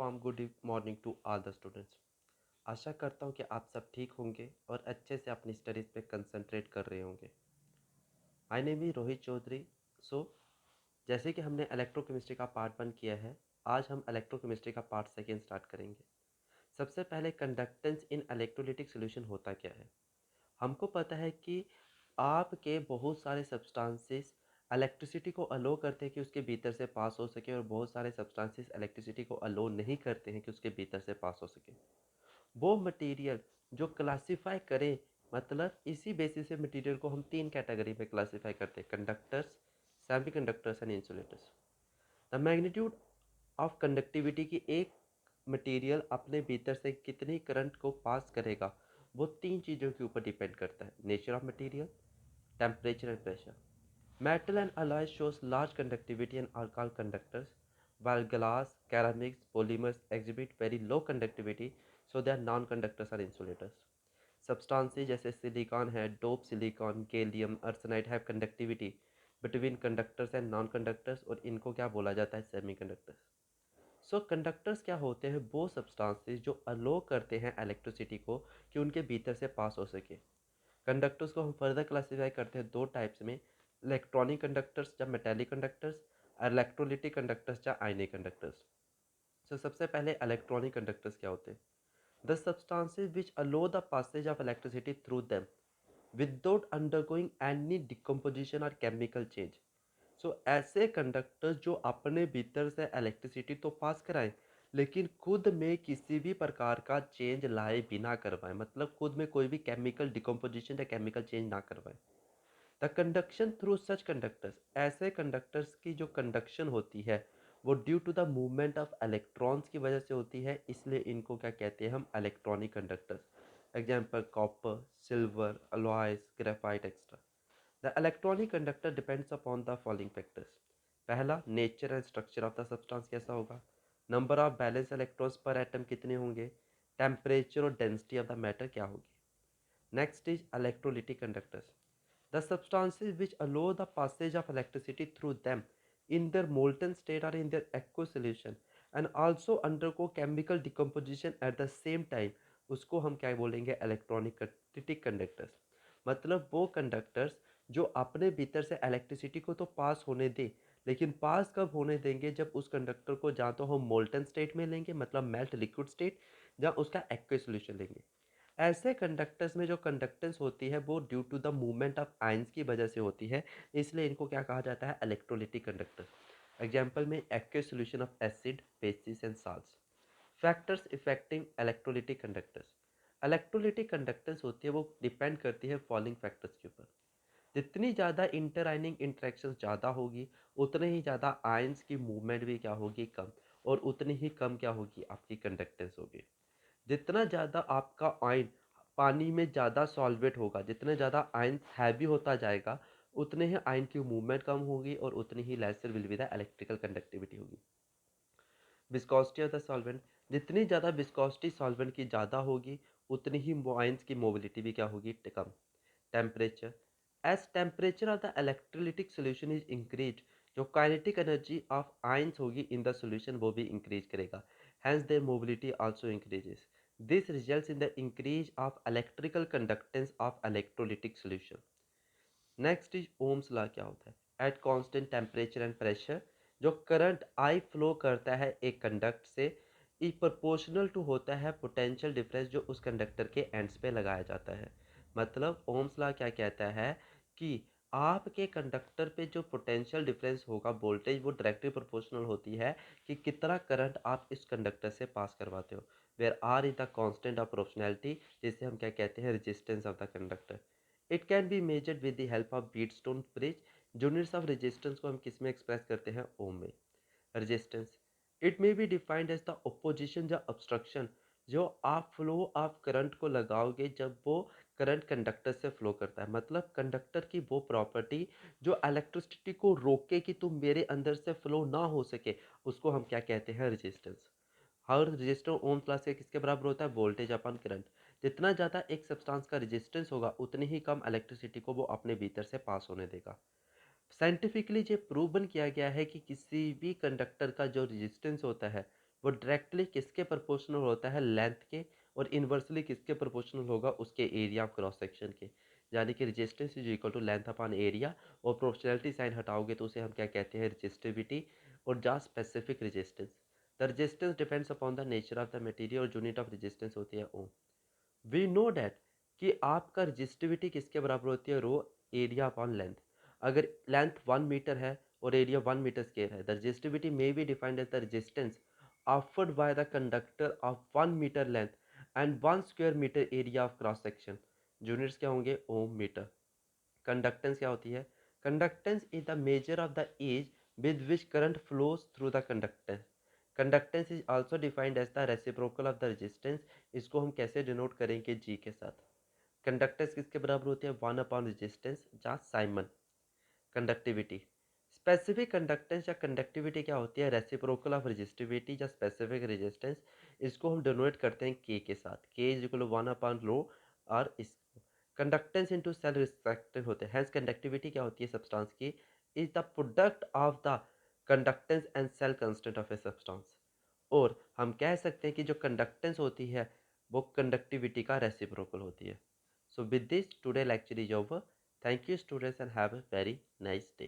Warm good morning to all the students. आशा करता हूँ कि आप सब ठीक होंगे और अच्छे से अपनी स्टडीज़ पे कंसंट्रेट कर रहे होंगे। My name is Rohit Chaudhary. So जैसे कि हमने इलेक्ट्रोकेमिस्ट्री का पार्ट 1 किया है, आज हम इलेक्ट्रोकेमिस्ट्री का पार्ट 2 स्टार्ट करेंगे। सबसे पहले कंडक्टेंस इन इलेक्ट्रोलिटिक सॉल्यूशन होता क्या है। हमको पता है कि आपके बहुत सारे सब्सटेंसेस इलेक्ट्रिसिटी को अलो करते हैं कि उसके भीतर से पास हो सके, और बहुत सारे सब्सटेंसेस इलेक्ट्रिसिटी को अलो नहीं करते हैं कि उसके भीतर से पास हो सके। वो मटेरियल जो क्लासिफाई करें, मतलब इसी बेसिस पे मटेरियल को हम 3 कैटेगरी में क्लासिफाई करते हैं: conductors, semiconductors and insulators. The magnitude of conductivity की एक मटेरियल अपने भीतर से कितनी करंट को पास करेगा, वो 3 चीज़ों के ऊपर डिपेंड करता है: nature of material, temperature and pressure. Metal and alloys shows large conductivity and are called conductors, while glass, ceramics, polymers exhibit very low conductivity, so they are non-conductors or insulators. Substances जैसे silicon है, dope silicon, gallium, arsenide have conductivity between conductors and non conductors, और इनको क्या बोला जाता है? Semi conductors. सो conductors क्या होते हैं? वो सब्सटेंसेस जो अलो करते हैं इलेक्ट्रिसिटी को कि उनके भीतर से पास हो सके। कंडक्टर्स को हम फर्दर क्लासीफाई करते हैं 2 टाइप्स में: इलेक्ट्रॉनिक कंडक्टर्स या मेटेलिक कंडक्टर्स, और इलेक्ट्रोलिटिक कंडक्टर्स या आयनिक कंडक्टर्स। सो सबसे पहले इलेक्ट्रॉनिक कंडक्टर्स क्या होते हैं? The substances which allow the passage of electricity through them without undergoing any decomposition और केमिकल चेंज। सो ऐसे कंडक्टर्स जो अपने भीतर से इलेक्ट्रिसिटी तो पास कराएं, लेकिन खुद में किसी भी प्रकार का चेंज लाए बिना करवाएं, मतलब खुद में कोई भी केमिकल डिकम्पोजिशन या केमिकल चेंज ना करवाएं। The conduction through such conductors, ऐसे कंडक्टर्स की जो कंडक्शन होती है वो due to the movement of electrons की वजह से होती है, इसलिए इनको क्या कहते हैं? हम electronic conductors. Example: copper, silver, alloys, graphite extra. The electronic conductor depends upon the following factors. पहला, nature and structure of the substance कैसा होगा। नंबर ऑफ बैलेंस इलेक्ट्रॉन्स पर एटम कितने होंगे। टेम्परेचर और डेंसिटी ऑफ द मैटर क्या होगी। Next is electrolytic conductors, the substances which allow the passage of electricity through them in their molten state or in their aqueous solution and also undergo chemical decomposition at the same time, उसको हम क्या बोलेंगे? Electronic conductors. मतलब वो conductors जो अपने भीतर से इलेक्ट्रिसिटी को तो पास होने दे, लेकिन पास कब होने देंगे? जब उस कंडक्टर को या तो हम मोल्टन स्टेट में लेंगे, मतलब मेल्ट लिक्विड स्टेट, या उसका एक्वेस सॉल्यूशन लेंगे। ऐसे कंडक्टर्स में जो कंडक्टेंस होती है वो due to the movement of ions की वजह से होती है, इसलिए इनको क्या कहा जाता है? Electrolytic conductor. एग्जाम्पल में aqueous solution of acid, bases and salts. Factors affecting electrolytic conductors, electrolytic conductance होती है वो डिपेंड करती है फॉलोइंग फैक्टर्स के ऊपर। जितनी ज़्यादा इंटर आयनिक इंटरेक्शन ज़्यादा होगी, उतने ही ज़्यादा आयंस की मूवमेंट भी क्या होगी? कम। और उतनी ही कम क्या होगी? आपकी कंडक्टेंस होगी। जितना ज़्यादा आपका आयन पानी में ज़्यादा सॉल्वेट होगा, जितना ज़्यादा आयन हैवी होता जाएगा, उतने ही आयन की मूवमेंट कम होगी और उतनी ही lesser will be the electrical conductivity होगी। विस्कोसिटी ऑफ द सॉल्वेंट, जितनी ज़्यादा विस्कोसिटी सॉल्वेंट की ज़्यादा होगी, उतनी ही आयंस की मोबिलिटी भी क्या होगी? कम। Temperature, as temperature of the electrolytic solution is increase, जो काइनेटिक एनर्जी ऑफ आयंस होगी इन द सोल्यूशन वो भी इंक्रीज करेगा, hence their mobility also increases. This results in the increase of electrical conductance of electrolytic solution. Next is Ohm's law क्या होता है? At constant temperature and pressure, जो current I flow करता है एक कंडक्ट से, इज प्रोपोर्शनल टू होता है पोटेंशियल डिफरेंस जो उस कंडक्टर के एंड्स पे लगाया जाता है। मतलब ओम्स लॉ क्या कहता है कि आपके कंडक्टर पे जो पोटेंशियल डिफरेंस होगा, वोल्टेज, वो डायरेक्टली प्रोपोर्शनल होती है कि कितना करंट आप इस कंडक्टर से पास करवाते हो, where R is the constant of proportionality, जिसे हम क्या कहते हैं? Resistance of the conductor. It can be measured with the help of Wheatstone bridge. Units of resistance को हम किस में एक्सप्रेस करते हैं? ओम में। Resistance, it may be defined as the opposition या ऑब्स्ट्रक्शन, जो आप फ्लो ऑफ करंट को लगाओगे जब वो करंट कंडक्टर से फ्लो करता है। मतलब कंडक्टर की वो प्रॉपर्टी जो इलेक्ट्रिसिटी को रोके कि तुम मेरे अंदर से फ्लो ना हो सके, उसको हम क्या कहते हैं? रेजिस्टेंस। हर रेजिस्टर ओम लॉ से किसके बराबर होता है? Voltage upon current. जितना ज़्यादा एक सब्सटेंस का रेजिस्टेंस होगा, उतनी ही कम इलेक्ट्रिसिटी को वो अपने भीतर से पास होने देगा। साइंटिफिकली ये प्रूवन किया गया है कि किसी भी कंडक्टर का जो रेजिस्टेंस होता है वो डायरेक्टली किसके प्रोपोर्शनल होता है, लेंथ के, और इन्वर्सली किसके प्रोपोर्शनल होगा, उसके एरिया ऑफ क्रॉस सेक्शन के। यानी कि resistance is equal to length upon area, और प्रोपोर्शनैलिटी साइन हटाओगे तो उसे हम क्या कहते हैं, रेजिस्टिविटी। और जहाँ specific resistance, the resistance depends upon the nature of the material, और यूनिट ऑफ रेजिस्टेंस होती है ओम। वी नो डैट कि आपका रजिस्टिविटी किसके बराबर होती है, रो एरिया अपॉन लेंथ। अगर लेंथ 1 मीटर है और एरिया 1 मीटर स्क्वायर है, the resistivity may be defined as the resistance offered by the conductor of 1 metre length and 1 square metre area of cross section. Units क्या होंगे, ohm metre. Conductance क्या होती है, conductance is the measure of the ease with which current flows through the conductance. Conductance is also defined as the reciprocal of the resistance. इसको हम कैसे denote करेंगे, जी के साथ। कंडक्टेंस किसके बराबर होती है, 1 अपॉन रेजिस्टेंस, जहाँ साइमन। कंडक्टिविटी, स्पेसिफिक कंडक्टेंस या कंडक्टिविटी क्या होती है, रेसिप्रोकल ऑफ रेजिस्टिविटी या स्पेसिफिक रेजिस्टेंस। इसको हम डिनोट करते हैं के साथ, K is equal to 1 upon rho. और इस कंडक्टेंस इनटू सेल रिस्पेक्टिव होते हैं, हेंस कंडक्टिविटी क्या होती है सब्सटेंस की, is the product of the conductance and cell constant of a substance. और हम कह सकते हैं कि जो कंडक्टेंस होती है वो कंडक्टिविटी का रेसिप्रोकल होती है। So with this, today lecture is over. Thank you students and have a very nice day.